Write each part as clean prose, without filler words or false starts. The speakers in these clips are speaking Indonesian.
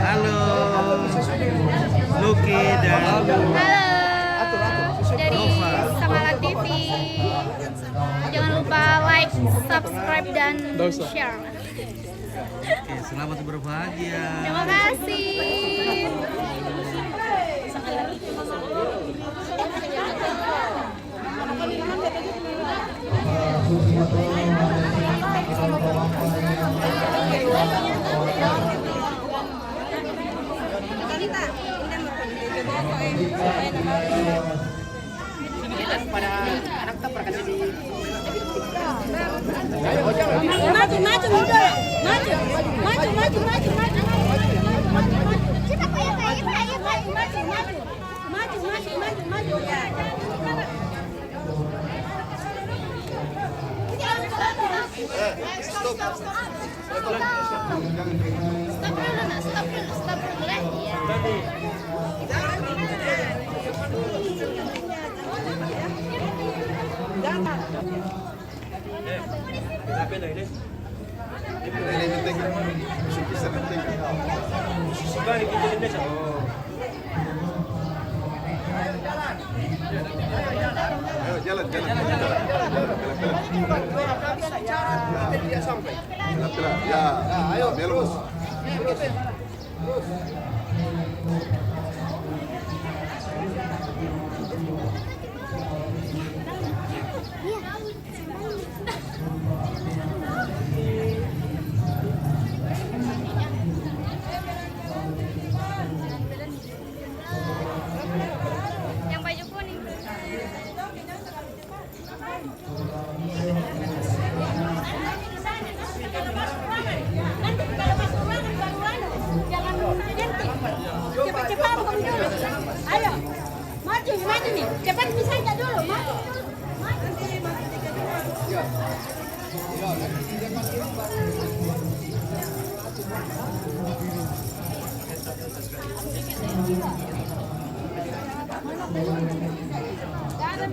Halo, Lucky dan dari Samala TV. Jangan lupa like, subscribe dan share. Oke, selamat berbahagia. Terima kasih. Jalan. Ya, ayo terus. Yang baju kuning. Cepat-cepat dulu. Ayo. Maju nih. Cepat bisa aja dulu. Maju.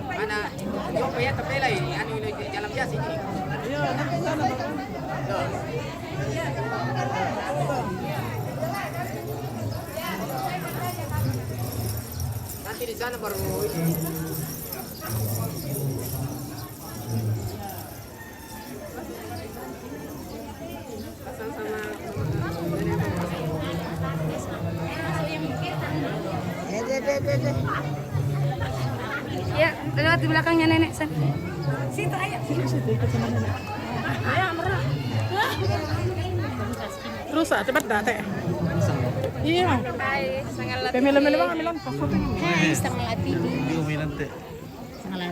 Mana? Coba ya tapela ini, anu ini jalan biasa ini. Iya, nanti sana. Nanti di sana baru ini. Ya, lewat di belakangnya nenek San. Situ ayo. Ayo, merah. Terus cepat dah teh. Iya. Hai, Samala TV. Pemilih-milih bang, amilan. Hai, Samala TV. Video nanti. Samala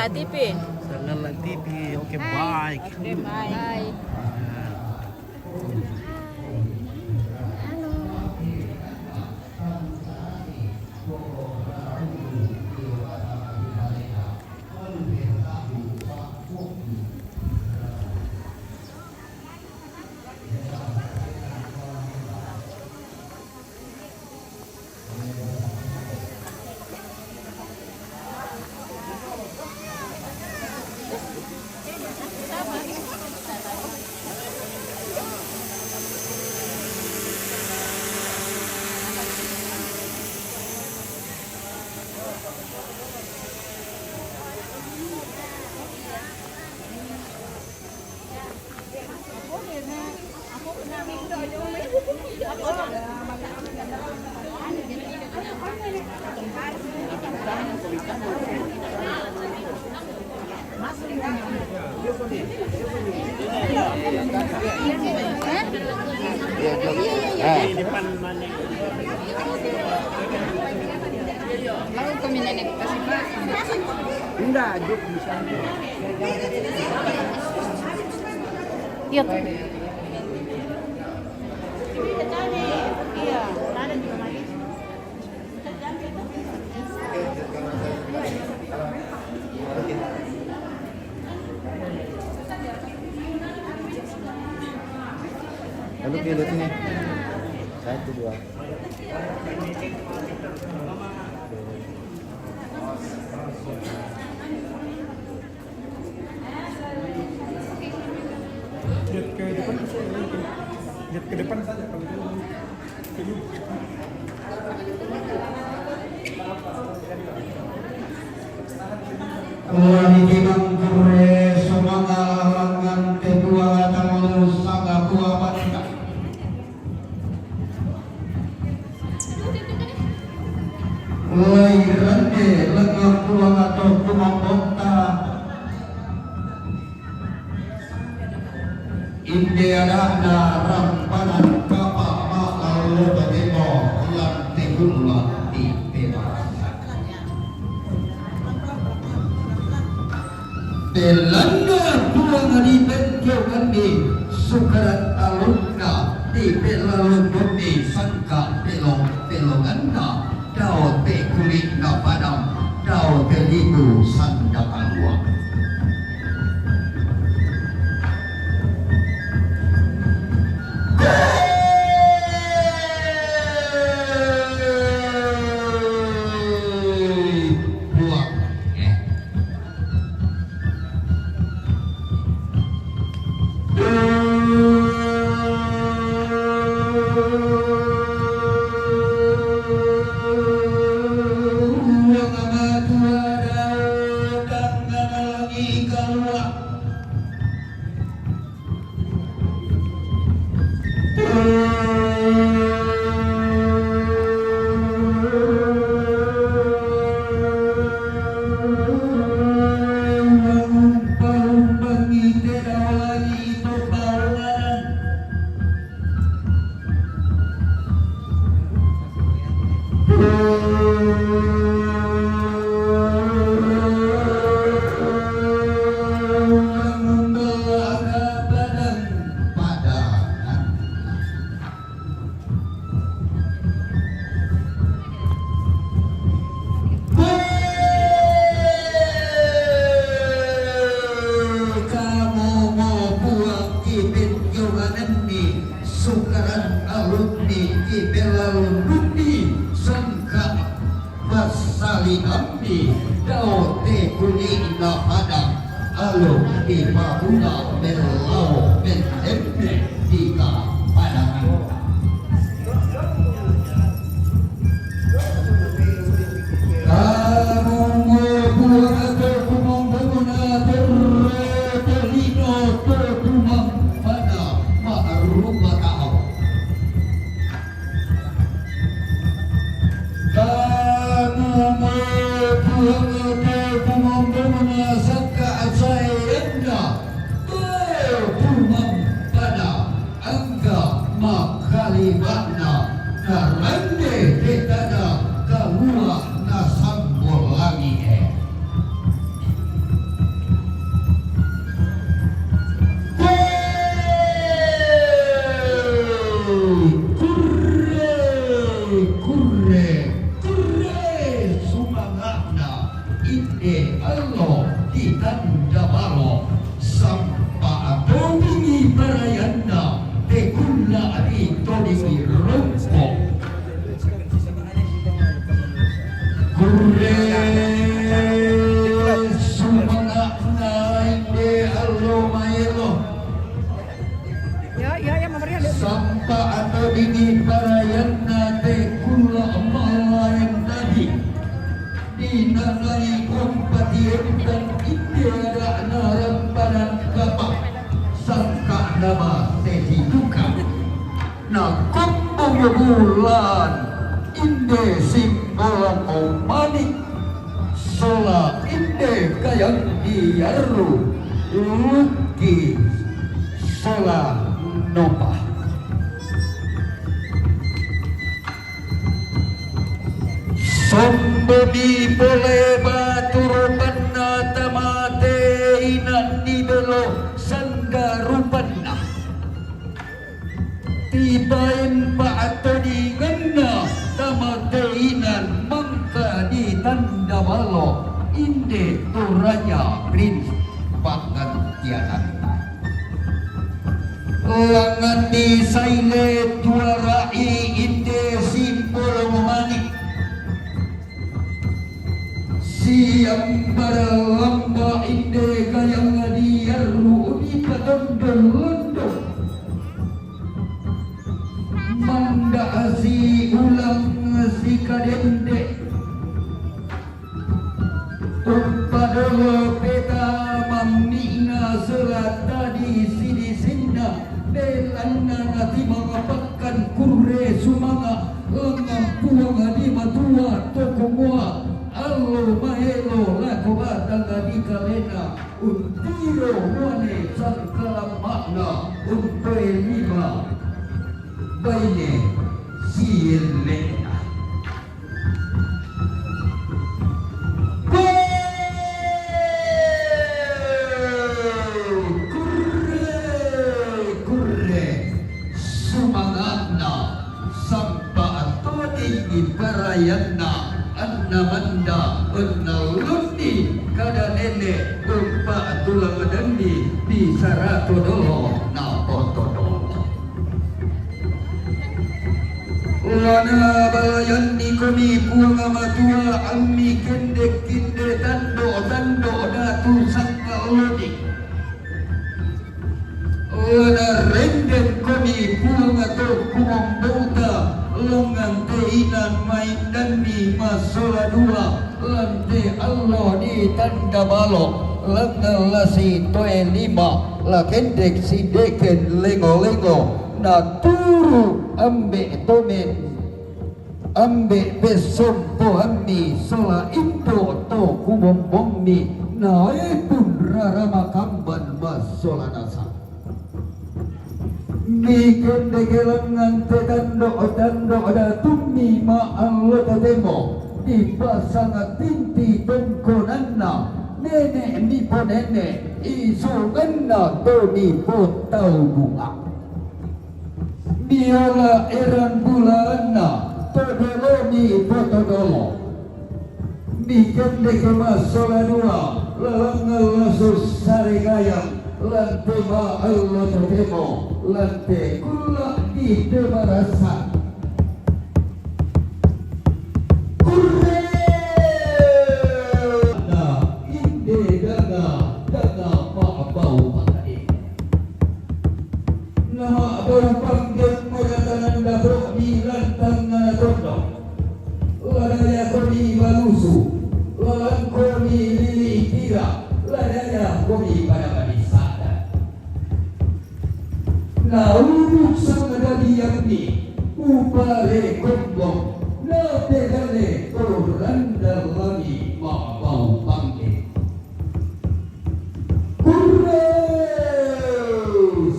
TV. Samala TV. Oke, baik. Oke, bye. Hai. Mau kami nenek kasih Pak. Enggak, juk bisa. Iya. Lalu pilih sini. 1, 2. ke depan saja kalau itu. Wali bang kure semangat langan kedua tamu sangga buah bangka. Lairande lengan pulang atau kumang kota. India dana rampanan kapal makal batimo lantai gula di bebas. Belanda pulang di benjokan di sukaran alunna di belalun bumi sangka belonganda dao te kulit na padam dao te lidu sandakan luang. Bulan inde simbolan omanik sola inde kayang diaru luki sola nopa sombodi boleh batur panata mate inan di belo sanggarupanna tibain atau di ganda tamateinan mangka di tanda balo inde turanya prince pangantianan langan di saile juarai inde simbol manik siang baralamba inde kayang diaru di padondon londo Padahal peta mamnina serat tadi sini sinda belanda nanti mengapakkan kurre sumanga lengan puang di matua toko mua allo mahelo lako batang di kalena untiro wane sangkalam makna untuk lima baine sielena Ibarayana anna manda anna lundi kada nene umpa tulang dandi di sarato dolo na potodolo Lana balayani kami puang amatua ammi kende kende tando datu sangka lodi Lana renden kami puang atau kumang bauta lengan teinan main dan di masalah dua lantai Allah di tanda balok lengan lasi toe lima la kendek si deken lengo na turu ambe tomen ambe besom po ammi sola indo to kubombong mi na pun rara makamban masola nasa bikin degelangan tedando da tumi ma Allah tademo di pasangan tinti tongkonanna nenek nipo nenek isu ganna to nipo tau bunga biala eran bulanna todolo nipo todolo bikin degemasola dua lalangal lasus sarigayam lantai ma Allah tademo lantai kula di demarasa kurre na inde daga maabau pakai nama abau panggil mengatakan dabok di lantang tondok ladanya koni balusu lalang koni lili kira ladanya koni pada badisa na uruk sang dadi yakni upare kombong na tegane toranda lagi mabau pangke kurre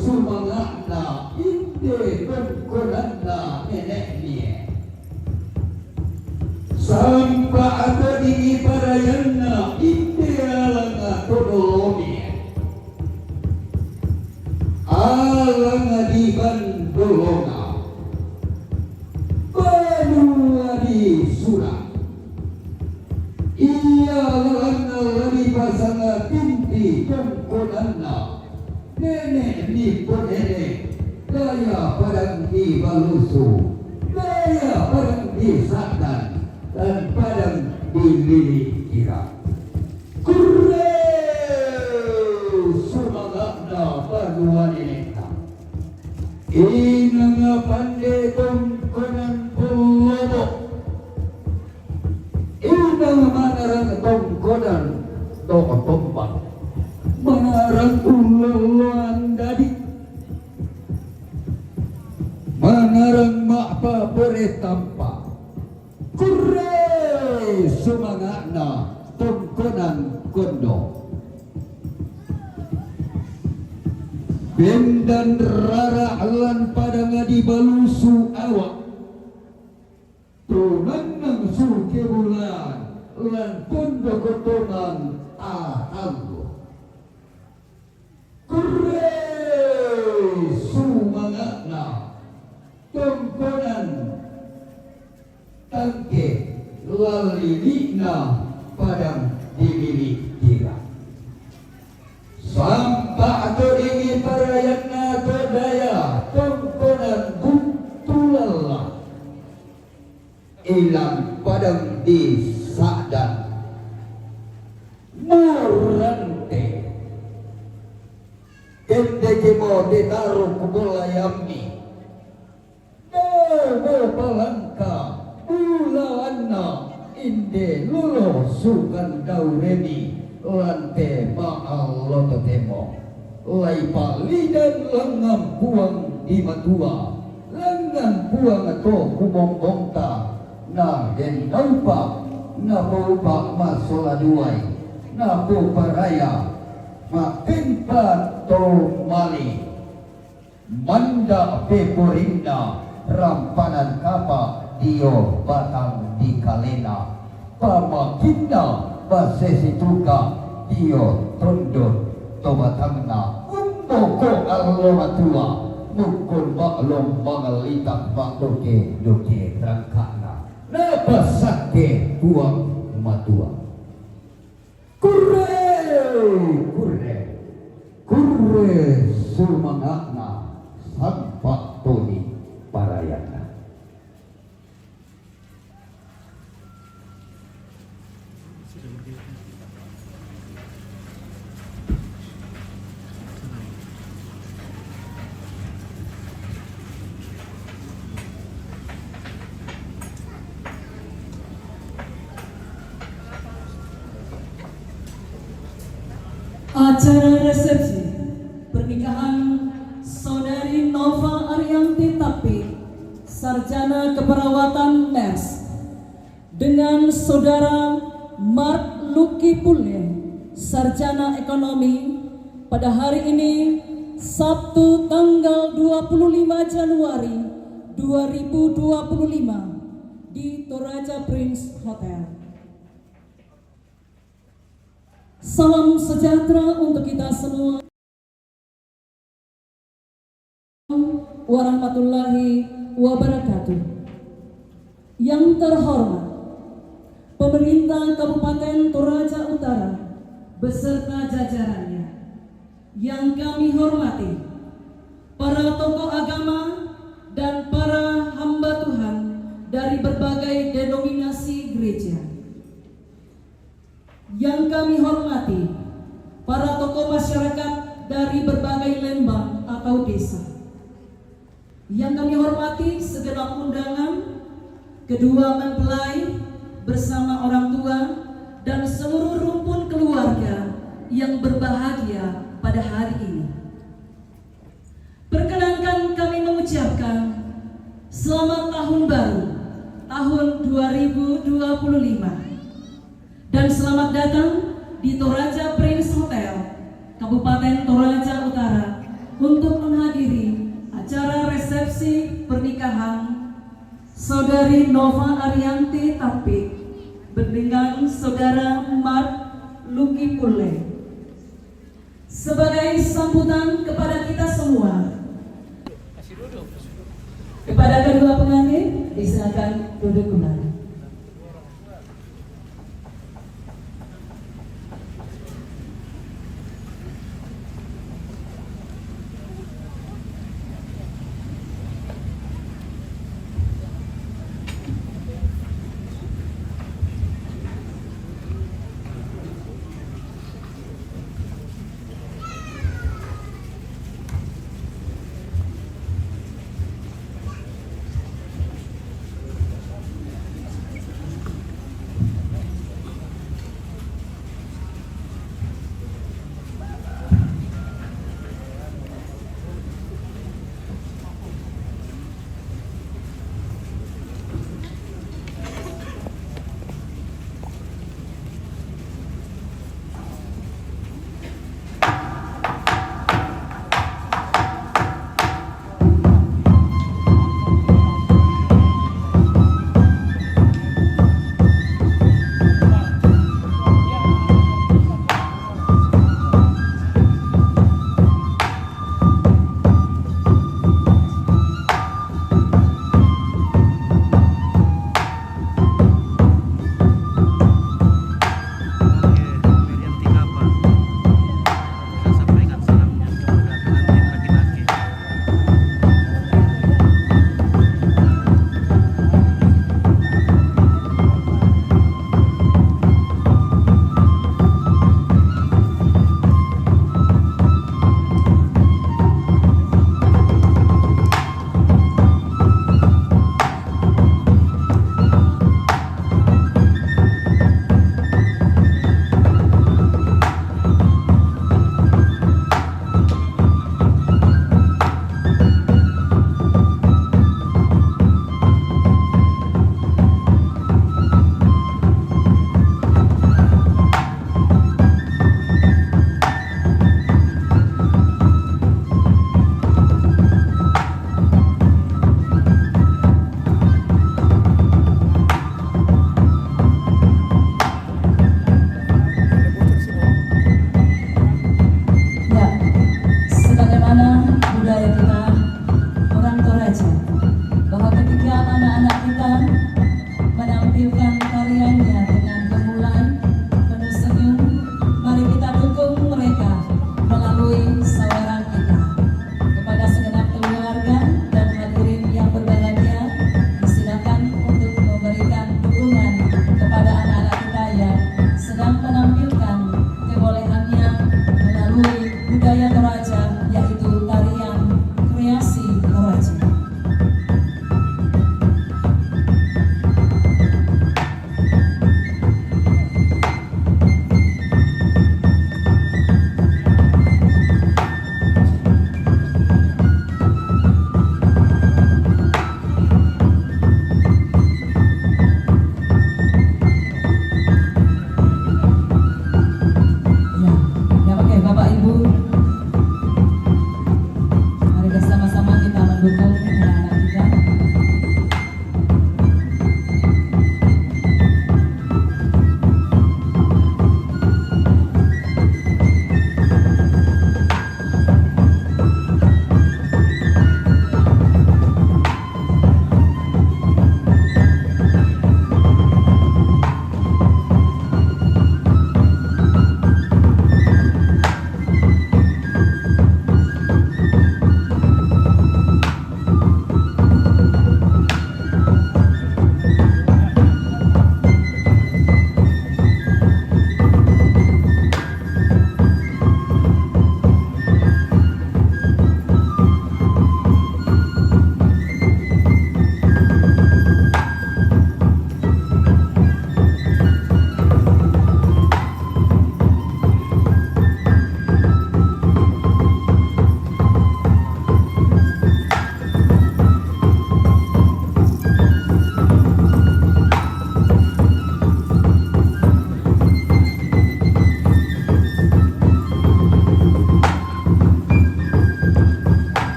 sumangana inde kongkonana nenek nie sampa ada di parayana inde alanga todolomi alang di bandolona banu di surah iya alang di pasanga tinti tongkonana nenek ni nenek daya padang di balusu daya padang di satan dan padang di lilik kira kurre sumagakna panuan ineka inang pande tongkonan pulobo inang manarang tongkonan toko tombak manarang ululuan dadi manarang makpa pore tampa kurre sumagakna tongkonan kondo bendan rara alan pada ngadi balusu awak tunang suke bulan lan kondo kotongan ahanggo kurre sumangakna tongkonan tangke lalilina padang dimilik kira sampai atau ingin parayana terdaya tongkonan buntulala ilang padang di sadan murante kende kemo ditaruh kubulayami Palangka Ulawanna inde lulo sukan daureni lante ma'alloto temo lai palidan lengan buang di matua lengan buang to kumonggongta na den naupa na baupa masola duai na baupa raya makin to mali manda peporinda rampanan kapa dio batang di kalena pamakinda basesi tuka dio tondo tobatangna umpoko allomatua mukul maklum mangalitak makdoke doke rangkana napasake buang matua kurre sumangakna sampak toni parayana. Acara resepsi pernikahan Saudari Nova Arianti Tapik, Sarjana Keperawatan Nurse, dengan Saudara Mark Luki Pulen, Sarjana Ekonomi, pada hari ini Sabtu tanggal 25 Januari 2025 di Toraja Prince Hotel. Salam sejahtera untuk kita semua. Warahmatullahi wabarakatuh. Yang terhormat Pemerintah Kabupaten Toraja Utara beserta jajarannya. Yang kami hormati para tokoh agama dan para hamba Tuhan dari berbagai denominasi gereja. Yang kami hormati para tokoh masyarakat dari berbagai lembang atau desa. Yang kami hormati segenap undangan, kedua mempelai bersama orang tua dan seluruh rumpun keluarga yang berbahagia pada hari ini. Perkenankan kami mengucapkan selamat tahun baru tahun 2025. Dan selamat datang di Toraja Prince Hotel, Kabupaten Toraja Utara untuk menghadiri acara resepsi pernikahan Saudari Nova Arianti Tapik dengan Saudara Mark Luki Pulen. Sebagai sambutan kepada kita semua, kepada kedua pengantin disilakan duduk kembali.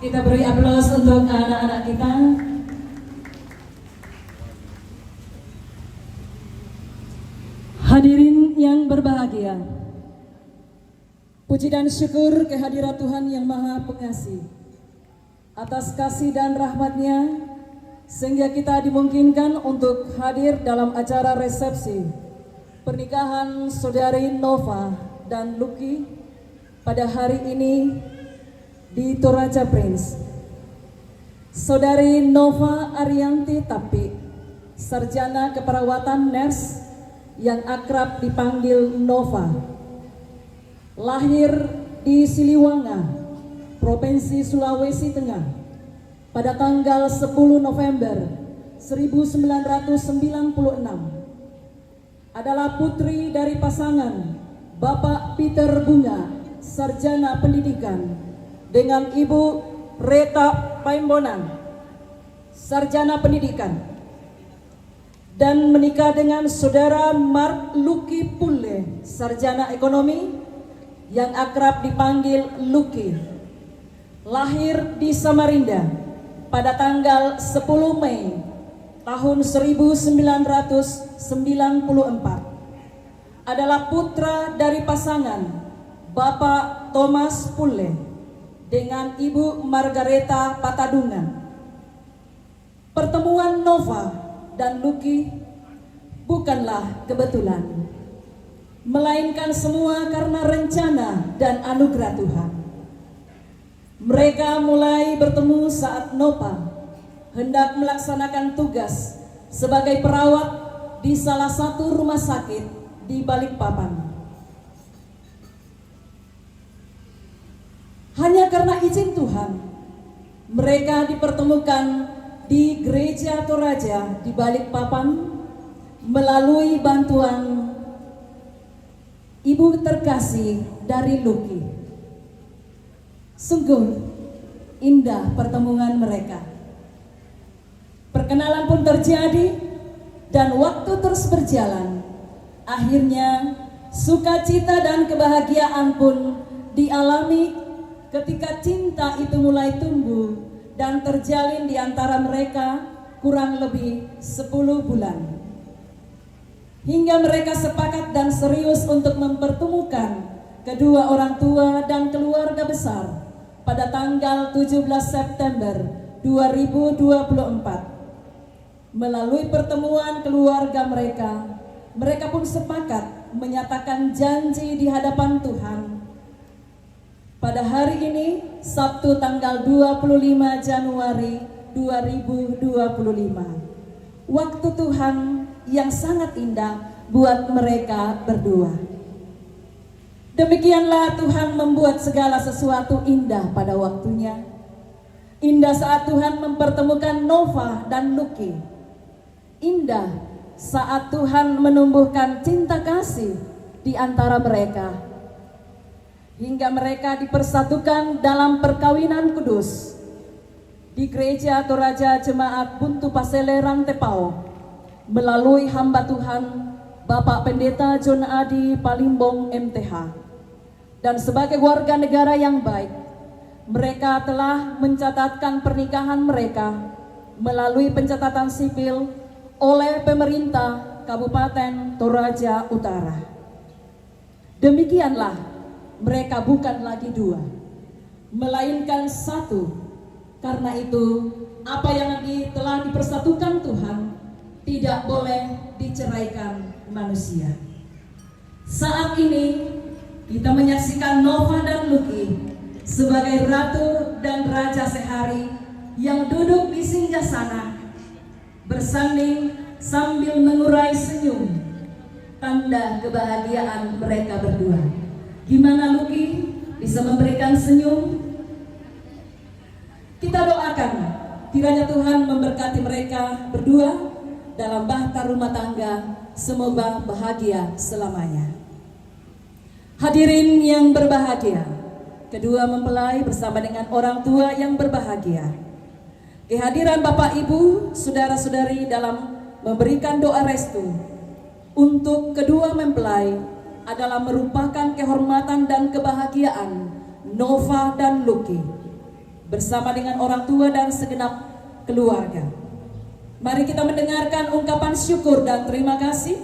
Kita beri aplaus untuk anak-anak kita. Hadirin yang berbahagia, puji dan syukur kehadirat Tuhan yang Maha Pengasih atas kasih dan rahmat-Nya sehingga kita dimungkinkan untuk hadir dalam acara resepsi pernikahan Saudari Nova dan Lucky pada hari ini di Toraja Prince. Saudari Nova Arianti Tapi, sarjana keperawatan nurse yang akrab dipanggil Nova, lahir di Siliwangi, Provinsi Sulawesi Tengah pada tanggal 10 November 1996. Adalah putri dari pasangan Bapak Peter Bunga, sarjana pendidikan, dengan Ibu Reta Paimbonan, sarjana pendidikan, dan menikah dengan Saudara Mark Lucky Pule, sarjana ekonomi yang akrab dipanggil Lucky, lahir di Samarinda pada tanggal 10 Mei tahun 1994. Adalah putra dari pasangan Bapak Thomas Pule dengan Ibu Margareta Patadungan. Pertemuan Nova dan Lucky bukanlah kebetulan, melainkan semua karena rencana dan anugerah Tuhan. Mereka mulai bertemu saat Nova hendak melaksanakan tugas sebagai perawat di salah satu rumah sakit di Balikpapan. Hanya karena izin Tuhan, mereka dipertemukan di Gereja Toraja di Balikpapan melalui bantuan ibu terkasih dari Lucky. Sungguh indah pertemuan mereka. Perkenalan pun terjadi dan waktu terus berjalan. Akhirnya sukacita dan kebahagiaan pun dialami ketika cinta itu mulai tumbuh dan terjalin di antara mereka kurang lebih 10 bulan. Hingga mereka sepakat dan serius untuk mempertemukan kedua orang tua dan keluarga besar pada tanggal 17 September 2024. Melalui pertemuan keluarga mereka pun sepakat menyatakan janji di hadapan Tuhan. Pada hari ini, Sabtu tanggal 25 Januari 2025. Waktu Tuhan yang sangat indah buat mereka berdua. Demikianlah Tuhan membuat segala sesuatu indah pada waktunya. Indah saat Tuhan mempertemukan Nova dan Lucky. Indah saat Tuhan menumbuhkan cinta kasih di antara mereka, hingga mereka dipersatukan dalam perkawinan kudus di Gereja Toraja Jemaat Buntu Pasele Rantepao melalui hamba Tuhan Bapak Pendeta John Adi Palimbong MTH. Dan sebagai warga negara yang baik, mereka telah mencatatkan pernikahan mereka melalui pencatatan sipil oleh pemerintah Kabupaten Toraja Utara. Demikianlah mereka bukan lagi dua, melainkan satu. Karena itu, apa yang telah dipersatukan Tuhan tidak boleh diceraikan manusia. Saat ini kita menyaksikan Nova dan Lucky sebagai ratu dan raja sehari yang duduk di singgasana bersanding sambil mengurai senyum, tanda kebahagiaan mereka berdua. Gimana Lucky bisa memberikan senyum? Kita doakan kiranya Tuhan memberkati mereka berdua dalam bahtera rumah tangga, semoga bahagia selamanya. Hadirin yang berbahagia, kedua mempelai bersama dengan orang tua yang berbahagia. Kehadiran Bapak Ibu, saudara-saudari dalam memberikan doa restu untuk kedua mempelai adalah merupakan kehormatan dan kebahagiaan Nova dan Lucky. bersama dengan orang tua dan segenap keluarga. Mari kita mendengarkan ungkapan syukur dan terima kasih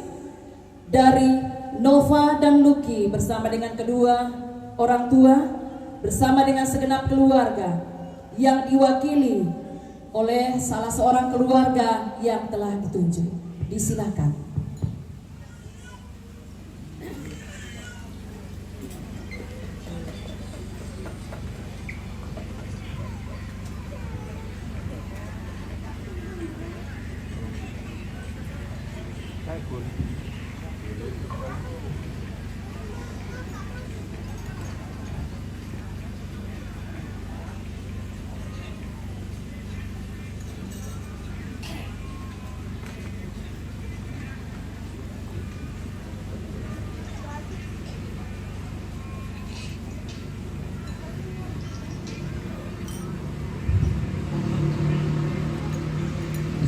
dari Nova dan Lucky bersama dengan kedua orang tua, bersama dengan segenap keluarga yang diwakili oleh salah seorang keluarga yang telah ditunjuk. Disilakan.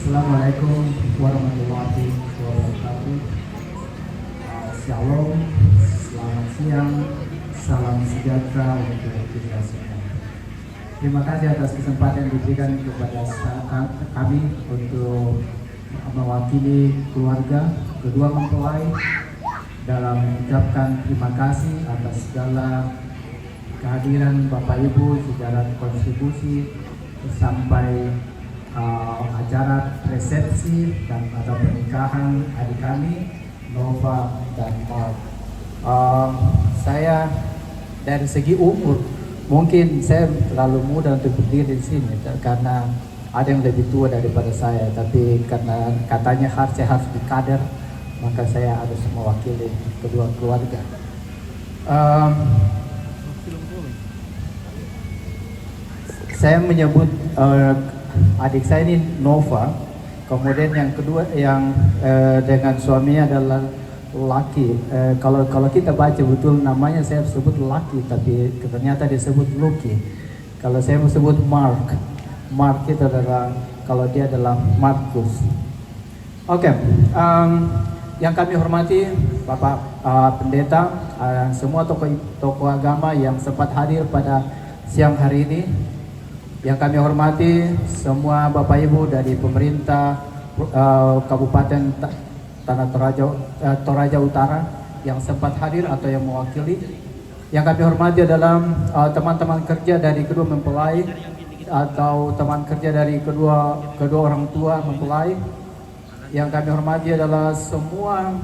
Assalamualaikum warahmatullahi wabarakatuh. Shalom, selamat siang, salam sejahtera untuk kita semua. Terima kasih atas kesempatan yang diberikan kepada kami untuk mewakili keluarga kedua mempelai dalam mengucapkan terima kasih atas segala kehadiran Bapak Ibu, segala kontribusi sampai acara resepsi dan atau pernikahan adik kami Nova dan Mark. Saya dari segi umur mungkin saya terlalu muda untuk berdiri di sini karena ada yang lebih tua daripada saya, tapi karena katanya saya harus dikader, maka saya harus mewakili kedua keluarga. Saya menyebut adik saya ini Nova, kemudian yang kedua yang dengan suaminya adalah Lucky. Kalau kita baca betul namanya saya sebut Lucky, tapi ternyata disebut Lucky. Kalau saya sebut Mark itu adalah, kalau dia adalah Markus. Oke, yang kami hormati Bapak Pendeta, semua tokoh agama yang sempat hadir pada siang hari ini. Yang kami hormati semua Bapak Ibu dari pemerintah Kabupaten Tanah Toraja Utara yang sempat hadir atau yang mewakili. Yang kami hormati adalah teman-teman kerja dari kedua mempelai atau teman kerja dari kedua orang tua mempelai. Yang kami hormati adalah semua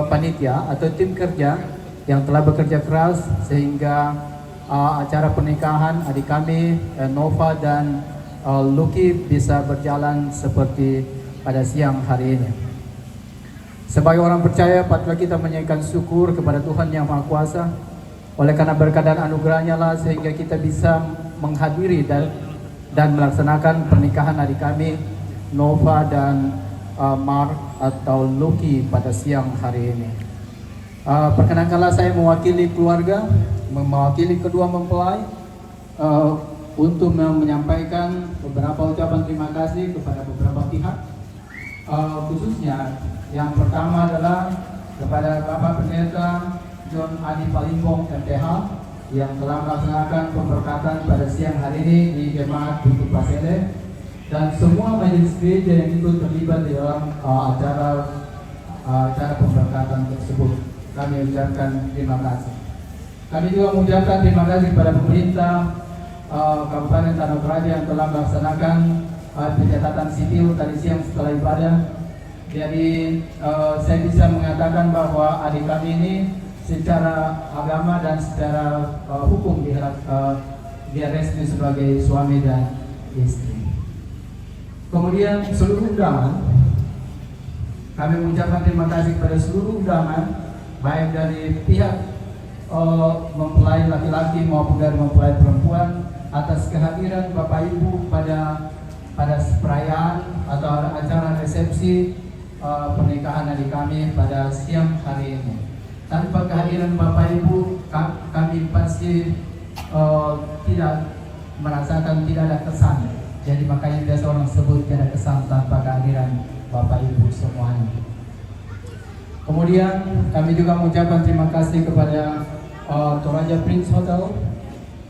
panitia atau tim kerja yang telah bekerja keras sehingga acara pernikahan adik kami Nova dan Lucky bisa berjalan seperti pada siang hari ini. Sebagai orang percaya, patutlah kita menyatakan syukur kepada Tuhan Yang Maha Kuasa. Oleh karena berkat dan anugerahnya lah sehingga kita bisa menghadiri dan melaksanakan pernikahan adik kami Nova dan Mark atau Lucky pada siang hari ini. Perkenankanlah saya mewakili keluarga, mewakili kedua mempelai untuk menyampaikan beberapa ucapan terima kasih kepada beberapa pihak, khususnya yang pertama adalah kepada Bapak Pendeta John Adi Palimbong MTH yang telah melaksanakan pemberkatan pada siang hari ini di Jemaat Bukit Pasele dan semua majelis gereja yang ikut terlibat di dalam acara pemberkatan tersebut. Kami ucapkan terima kasih. Kami juga mengucapkan terima kasih kepada pemerintah Kabupaten Tanah Toraja yang telah melaksanakan pencatatan sipil tadi siang setelah ibadah. Jadi saya bisa mengatakan bahwa adik kami ini secara agama dan secara hukum dia resmi sebagai suami dan istri. Kemudian seluruh undangan, kami mengucapkan terima kasih kepada seluruh undangan, baik dari pihak mempelai laki-laki maupun dari mempelai perempuan atas kehadiran Bapak Ibu pada perayaan atau acara resepsi pernikahan adik kami pada siang hari ini. Tanpa kehadiran Bapak Ibu, kami pasti tidak merasakan, tidak ada kesan. Jadi makanya biasa orang sebut tidak ada kesan tanpa kehadiran Bapak Ibu semuanya. Kemudian kami juga mengucapkan terima kasih kepada Toraja Prince Hotel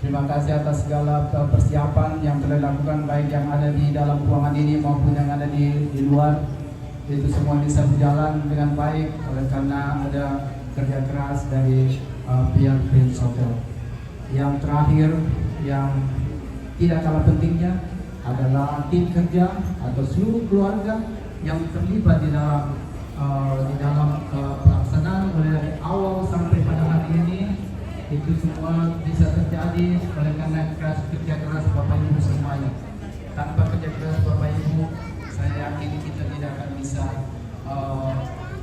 Terima kasih atas segala persiapan yang telah dilakukan, baik yang ada di dalam ruangan ini maupun yang ada di luar. Itu semua bisa berjalan dengan baik oleh karena ada kerja keras dari pihak Prince Hotel. Yang terakhir, yang tidak kalah pentingnya adalah tim kerja atau seluruh keluarga yang terlibat di dalam pelaksanaan mulai dari awal sampai pada hari ini. Itu semua bisa terjadi oleh karena kerja keras Bapak Ibu semuanya. Tanpa kerja keras Bapak Ibu, saya yakin kita tidak akan bisa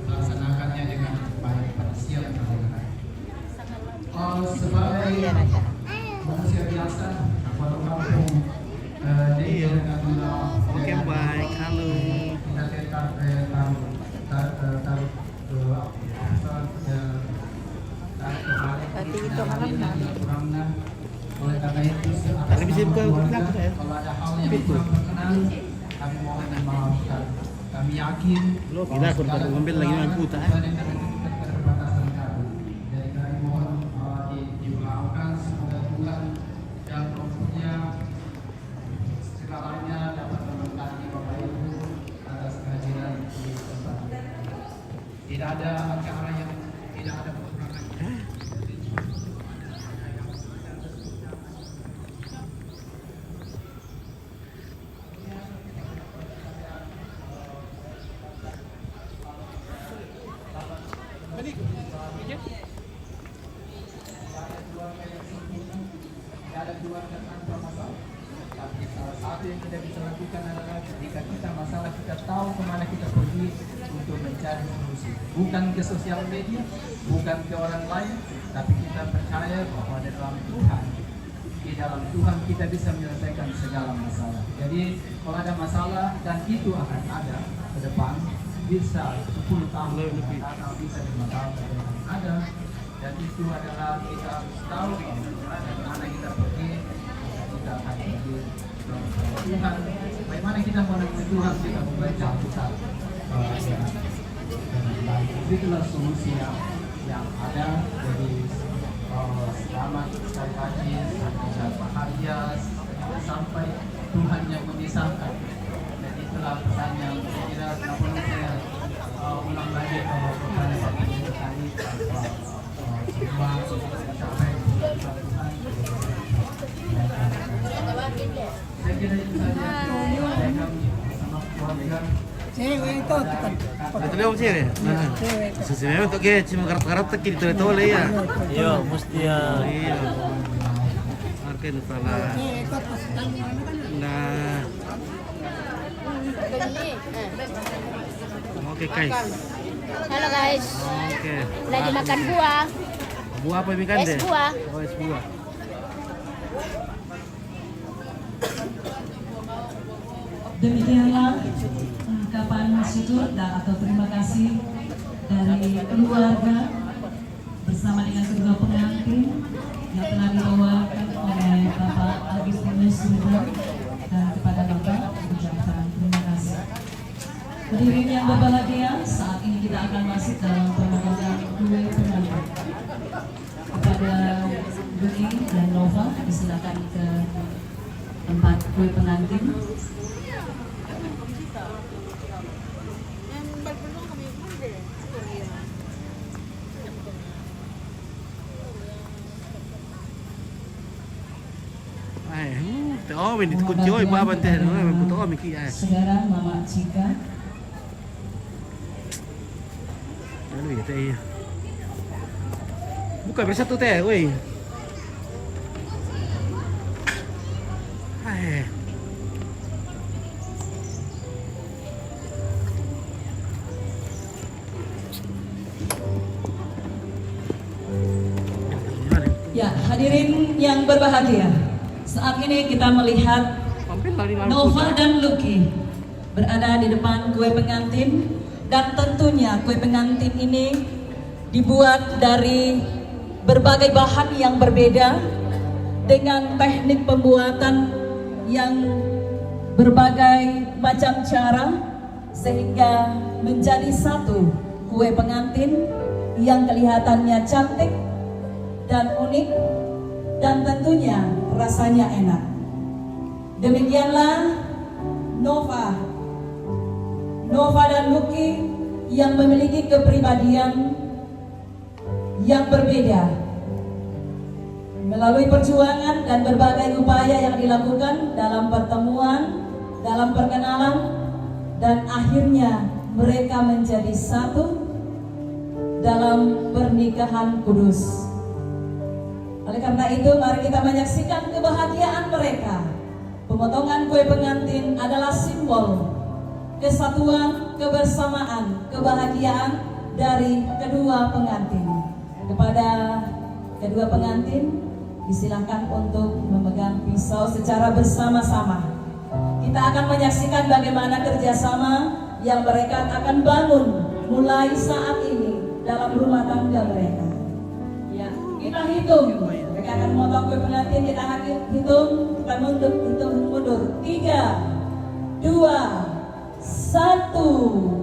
melaksanakannya dengan baik pada siang hari ini. Sebagai manusia biasa, baru kampung Oke, baik. Halo. kita tetap oleh karena itu Kali bisa buka keluarga, belakang ya? kalau ada hal yang kurang berkenan, kami mohon dimaafkan. Kami yakin Lo gila, aku dapat ngambil lagi dengan kuta. keterbatasan kami. Jadi kami mohon dimaafkan, semoga Tuhan yang mempunyai segalanya dapat memberkati Bapak Ibu atas kehadiran di tempat ini. Tidak ada acara yang tidak ada kekurangan. Ada keluarga tanpa masalah. Tapi salah satu yang kita bisa lakukan adalah ketika kita masalah, kita tahu kemana kita pergi untuk mencari solusi. Bukan ke sosial media, bukan ke orang lain, tapi kita percaya bahwa di dalam Tuhan kita bisa menyelesaikan segala masalah. Jadi kalau ada masalah dan itu akan ada ke depan, bisa 10 tahun atau bisa 5 tahun akan ada. Dan itu adalah kita harus tahu bagaimana kita pergi, kita akan pergi ke Tuhan. Bagaimana kita menemui Tuhan, kita membaca Alkitab dengan baik. Itulah solusi yang ada. Jadi selamat sekali lagi, sangat bahagia sampai Tuhan yang memisahkan. Dan itulah pesan yang saya kira kenapa saya ulang lagi kalau pertanyaan ini tadi semua sampai Tuhan. Saya kira itu saja dari kami bersama keluarga. Betul ya, Cire? Sesuai untuk ke cuma karap-karap tak kiri tole ya. Iya, mesti ya. Iya. Arke itu pala. Nah. Oke, guys. Halo guys, Oke. lagi makan buah. Buah apa ini kan deh? Es buah. Oh, es buah. Demikianlah ungkapan syukur dan atau terima kasih dari keluarga bersama dengan kedua pengantin yang telah dibawakan oleh Bapak Agustinus Sudan, dan kepada Bapak ucapkan terima kasih. Hadirin yang berbahagia, saat ini kita akan masuk dalam pembagian kue pengantin. Kepada Duni dan Nova disilakan ke tempat kue pengantin. Oh, ini kunci oi baban teh, betul oh miki ya. Saudara Mama Cika. Lalu ya teh. Buka bisa tuh teh, woi. Hai. Ya, hadirin yang berbahagia. Saat ini kita melihat Nova dan Lucky berada di depan kue pengantin, dan tentunya kue pengantin ini dibuat dari berbagai bahan yang berbeda dengan teknik pembuatan yang berbagai macam cara sehingga menjadi satu kue pengantin yang kelihatannya cantik dan unik dan tentunya rasanya enak. Demikianlah Nova dan Lucky yang memiliki kepribadian yang berbeda. Melalui perjuangan dan berbagai upaya yang dilakukan dalam pertemuan, dalam perkenalan, dan akhirnya mereka menjadi satu dalam pernikahan kudus. Oleh karena itu, mari kita menyaksikan kebahagiaan mereka. Pemotongan kue pengantin adalah simbol kesatuan, kebersamaan, kebahagiaan dari kedua pengantin. Kepada kedua pengantin, disilahkan untuk memegang pisau secara bersama-sama. Kita akan menyaksikan bagaimana kerjasama yang mereka akan bangun mulai saat ini dalam rumah tangga mereka. Ya, kita hitung. Mereka akan memotong kue pengantin, kita akan hitung, kita mundur. 3, 2, 1.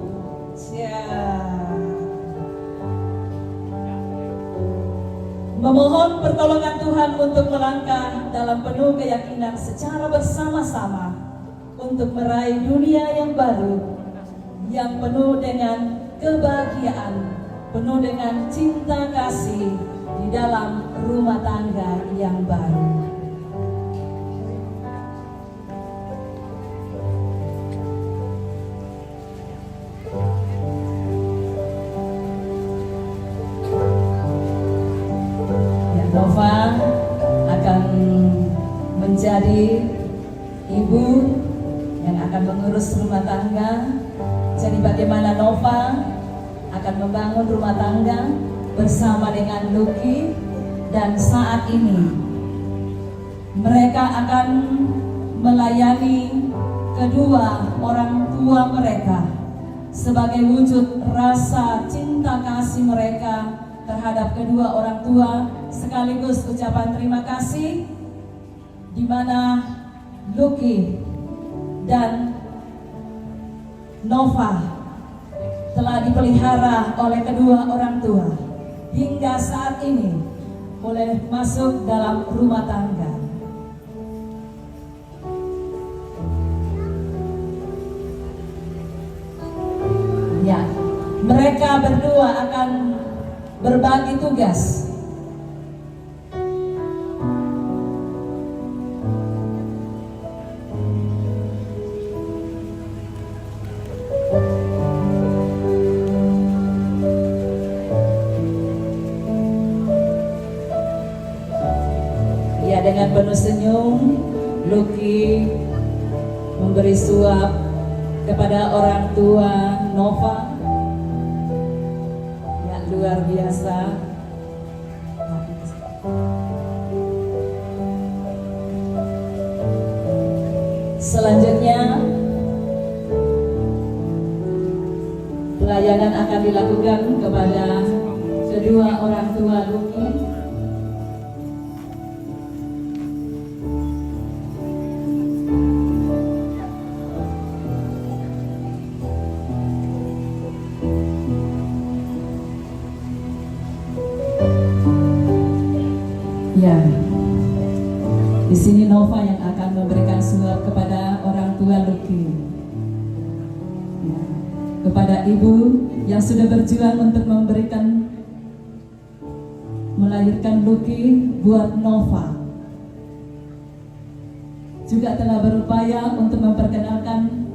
Memohon pertolongan Tuhan untuk melangkah dalam penuh keyakinan secara bersama-sama untuk meraih dunia yang baru, yang penuh dengan kebahagiaan, penuh dengan cinta kasih di dalam rumah tangga yang baru. Nova akan menjadi ibu yang akan mengurus rumah tangga. Jadi bagaimana Nova akan membangun rumah tangga bersama dengan Lucky, dan saat ini mereka akan melayani kedua orang tua mereka sebagai wujud rasa cinta kasih mereka terhadap kedua orang tua, sekaligus ucapan terima kasih di mana Lucky dan Nova telah dipelihara oleh kedua orang tua hingga saat ini boleh masuk dalam rumah tangga. Ya, mereka berdua akan berbagi tugas. Ya, dengan penuh senyum, Lucky memberi suap kepada orang tua Nova. Luar biasa. Selanjutnya pelayanan akan dilakukan kepada kedua orang tua Lucky. Ya, di sini Nova yang akan memberikan suap kepada orang tua Lucky, ya, kepada ibu yang sudah berjuang untuk melahirkan Lucky buat Nova, juga telah berupaya untuk memperkenalkan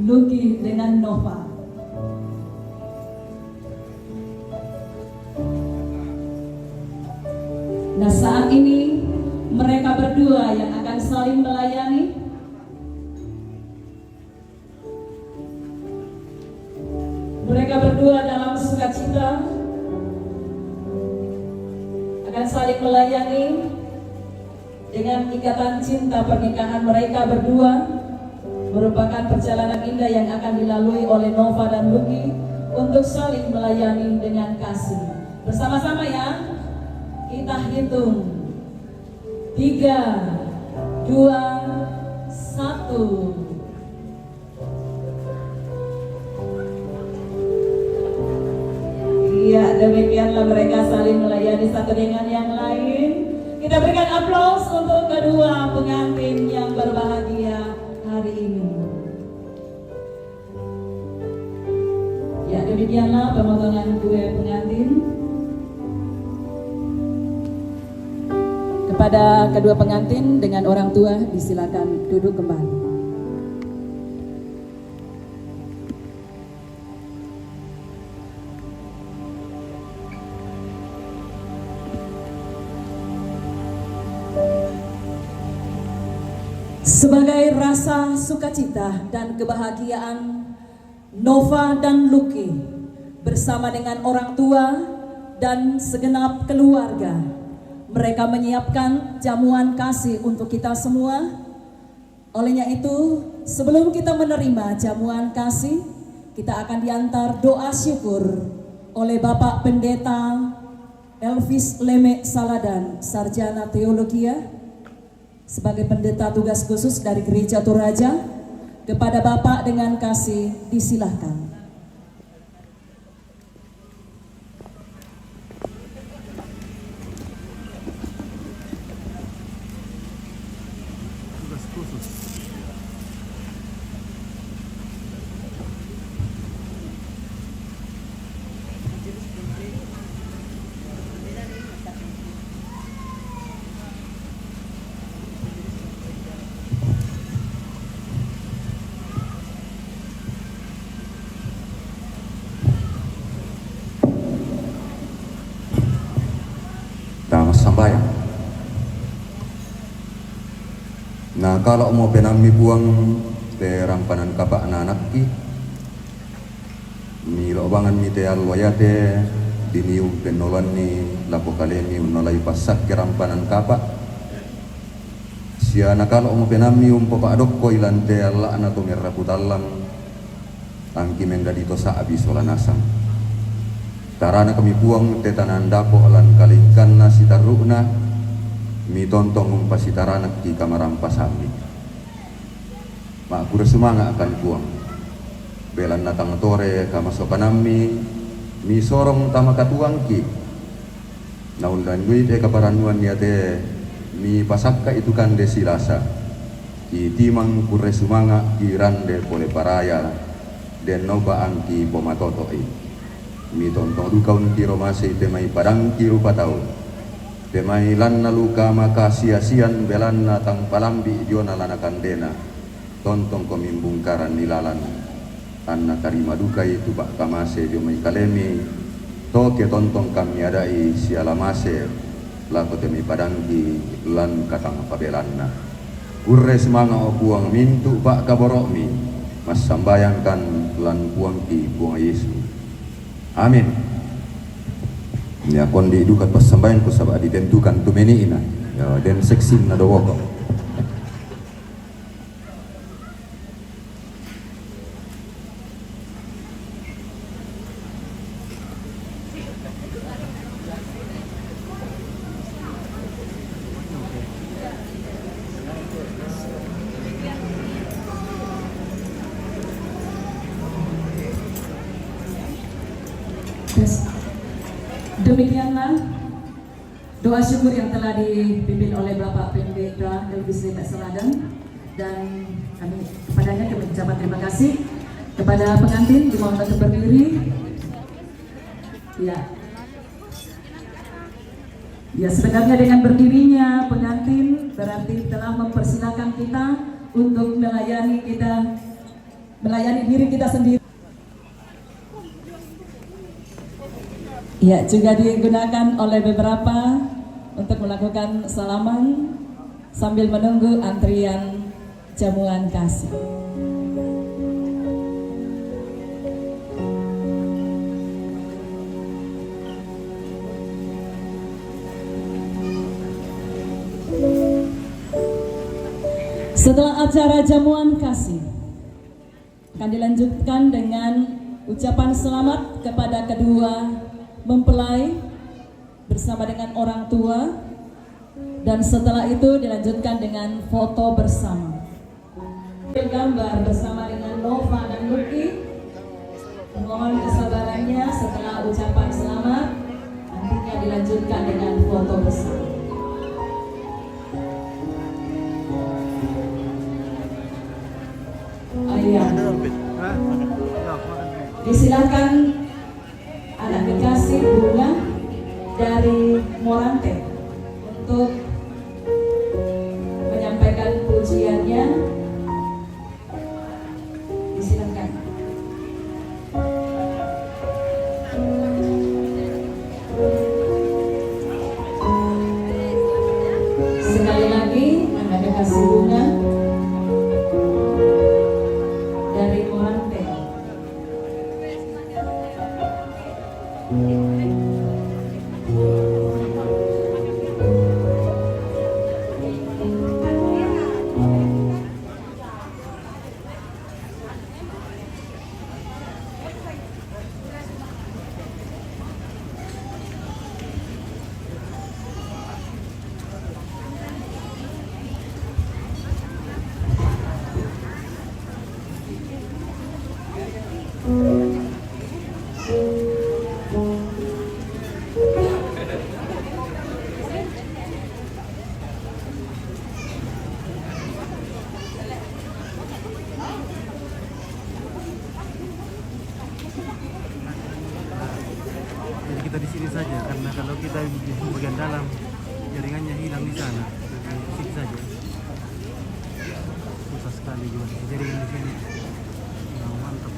Lucky dengan Nova. Nah, saat ini mereka berdua yang akan saling melayani. Mereka berdua dalam sukacita akan saling melayani dengan ikatan cinta pernikahan mereka berdua, merupakan perjalanan indah yang akan dilalui oleh Nova dan Lucky untuk saling melayani dengan kasih. Bersama-sama ya. Kita hitung 3, 2, 1. Iya, demikianlah mereka saling melayani satu dengan yang lain. Kita berikan aplaus untuk kedua pengantin yang berbahagia hari ini. Ya, demikianlah pemotongan kue pengantin. Kepada kedua pengantin dengan orang tua disilakan duduk kembali. Sebagai rasa sukacita dan kebahagiaan, Nova dan Lucky bersama dengan orang tua dan segenap keluarga, mereka menyiapkan jamuan kasih untuk kita semua. Olehnya itu, sebelum kita menerima jamuan kasih, kita akan diantar doa syukur oleh Bapak Pendeta Elvis Leme Saladan, Sarjana Teologia, sebagai pendeta tugas khusus dari Gereja Toraja. Kepada Bapak dengan kasih disilahkan. Tugas khusus. Sambayang. Nah, kalau mau penami buang te rampanan kapak anak ki mi lobangan mi te alwayate dinium penolan ni lapo kalemi unolai pasak ke rampanan kapak siana kalau mau penami papa adok ko ilan te alla ana to merraputalang angki menggadito sa abisola nasang tarana kami buang te tanandapo lan kalingkan na sitaruna mi tontong umpasitarana ki kamarampas ambi makura sumanga akan buang belan natang tore kamasokanami mi sorong tama katuang ki naundan duit kaparanuan ya te mi pasakka itu kan desilasa ki timang kure sumanga ki rande pole paraya den noba angki pomatotoi mi tontong dukaun kiro masih temai padang kiru patau temai lanna luka maka sia-sian belanna tang palambi diona lana kandena tontong komimbungkaran nilalan anna karima duka itu bak kamase diomai kalemi toke tontong kami adai sialamase lako temai padangki lan katang pabelanna urre semanga o buang mintu bak kaborokmi mas sambayangkan lan buangki buang Yesus. Amin. Ya kondi dukat pasambayan ko sabab ditentukan tumeni ina. Ya den seksin na dawoko. Demikianlah doa syukur yang telah dipimpin oleh Bapak Pendeta Elvis Leme Saladan, dan kami kepadanya kami ucapkan terima kasih. Kepada pengantin dimohon untuk berdiri. Ya, sebenarnya dengan berdirinya pengantin berarti telah mempersilakan kita untuk melayani diri kita sendiri. Ya, juga digunakan oleh beberapa untuk melakukan salaman sambil menunggu antrian jamuan kasih. Setelah acara jamuan kasih akan dilanjutkan dengan ucapan selamat kepada kedua mempelai bersama dengan orang tua, dan setelah itu dilanjutkan dengan foto bersama. Gambar bersama dengan Nova dan Lucky. Mohon kesabarannya, setelah ucapan selamat nantinya dilanjutkan dengan foto bersama. Ayah. Ada dompet. Hah? Ya, makan. Disilakan anak kekasih bunga dari Morante untuk menyampaikan pujiannya. Disilakan. Sekali lagi anak kekasih bunga dari Morante. Jadi kita di sini saja karena kalau kita di bagian dalam jaringannya hilang di sana. Di sini saja. Susah sekali juga jaringan di sini. Ya, mantap.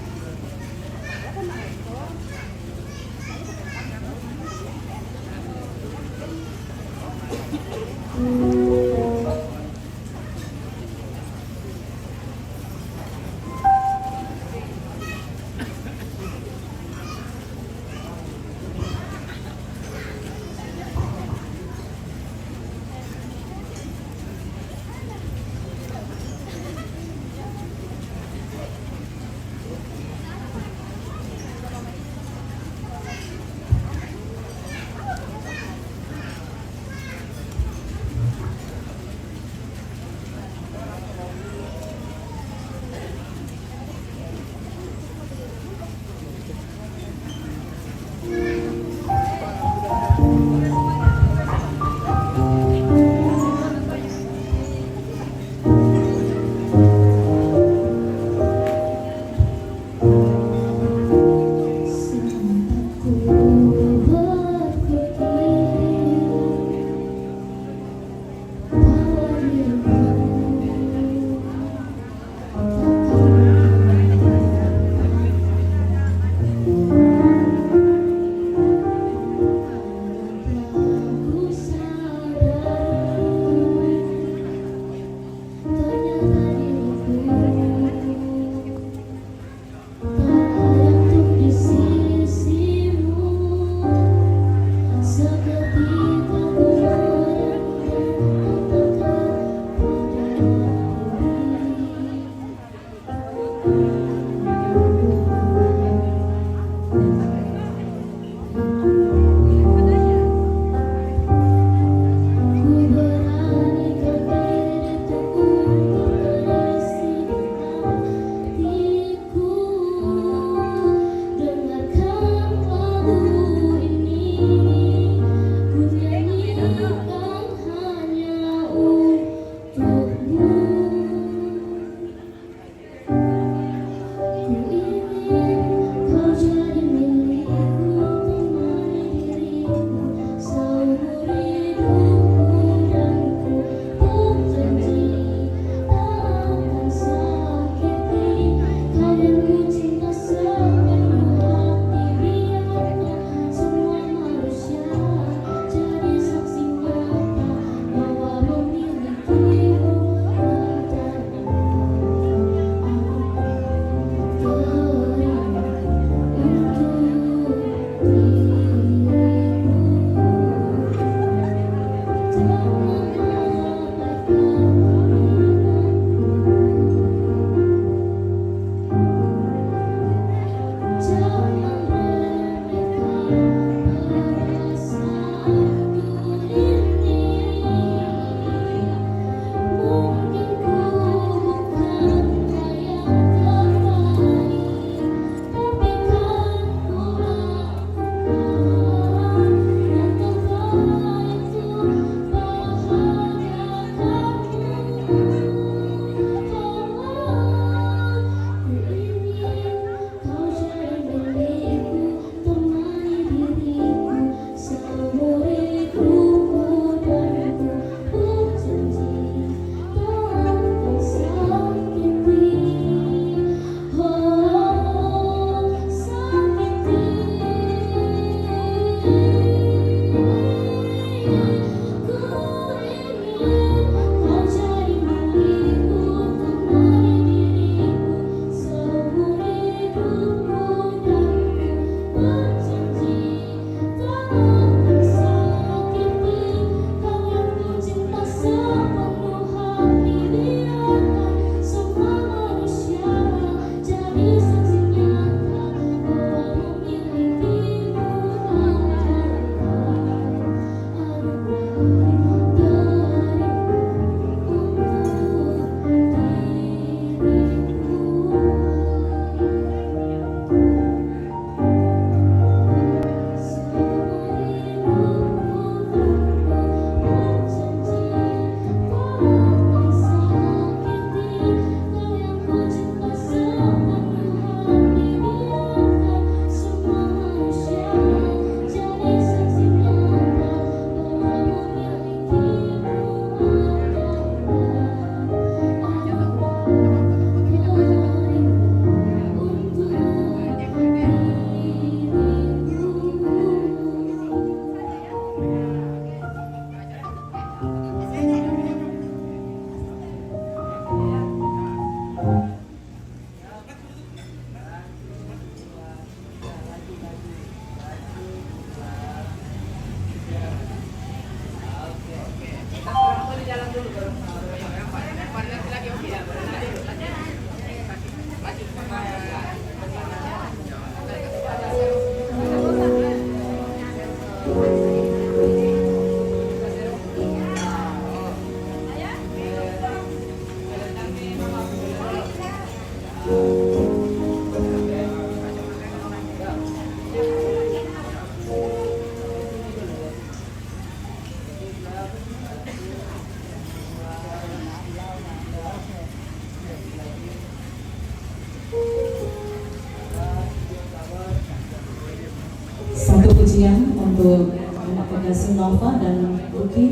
pujian untuk anak kekasih Nova dan Lucky.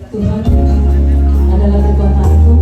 Tuhan adalah kekuatanku.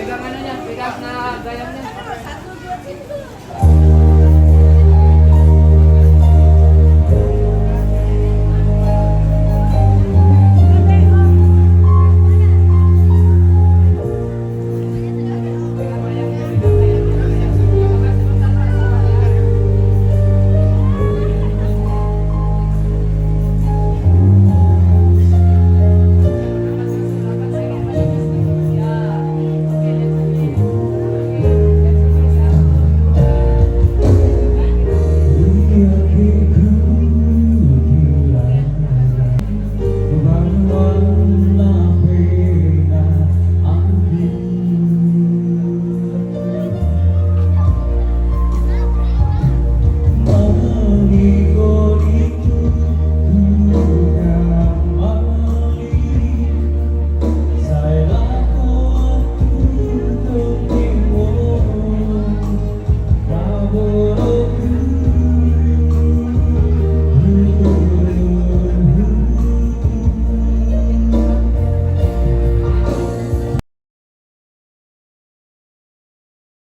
Pegang anunya, pegang gayamnya.